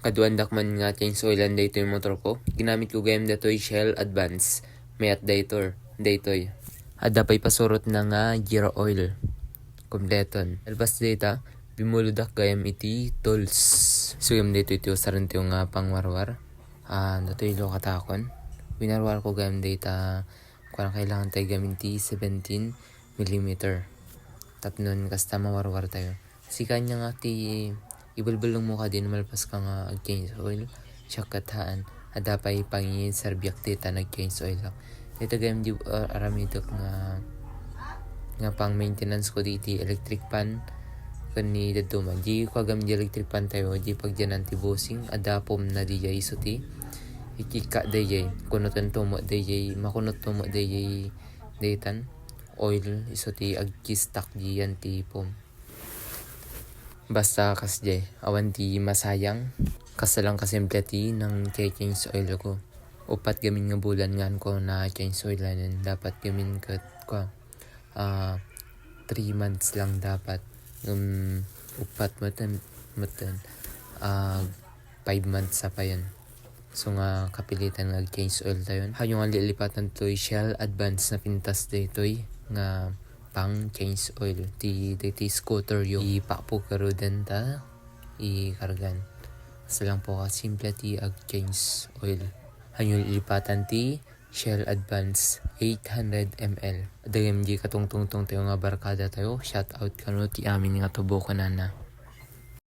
Kaduandak man nga change oilan daytoy motor ko. Ginamit ko gayam datoy Shell Advance. Mayat daytoy. Adda pay pasurot na nga gear oil. Kompleton. Albas data, bimuludak gayam iti tools. So gayam daytoy iti usaran tiyo nga pangwarwar. Datoy lo katakon. Winarwar ko gayam data kung kailangan tayo gamin ti 17mm. Tapnon kasta mawarwar tayo. Si kanya nga ti ibulbulong mo ka din malpas ka nga change oil. Siya kataan. Ada pa ipangin serbiak dita nag-change oil lang. Dito gayam di aramidok nga pang maintenance ko di electric pan. Kani dito man. Di ko agam di electric pan tayo. Di pag dyan anti-bossing. Ada pom na di jay isuti. Ikika dayay kunutan tumo dayay makunot tumo dayay daytan oil iso ti agkistak diyan ti pom basta kas jay awan ti masayang kasalang kasimple ti ng change oil ko upat gamin nga bulan ngan ko na change oil nan dapat gamin kat ko 3 months lang dapat upat matan 5 months sa pa yan. So nga kapilitan nga change oil tayo. Hayong nga lilipatan to'y Shell Advance na pintas daytoy nga pang change oil. Ti scooter yung ipapo karo din ta ikargan. Basta lang po ka simple ti change oil. Hayong lilipatan ti Shell Advance 800ml. Dagam di katungtungtong tayo nga barkada tayo. Shout out kano ti amin nga tubo ko na.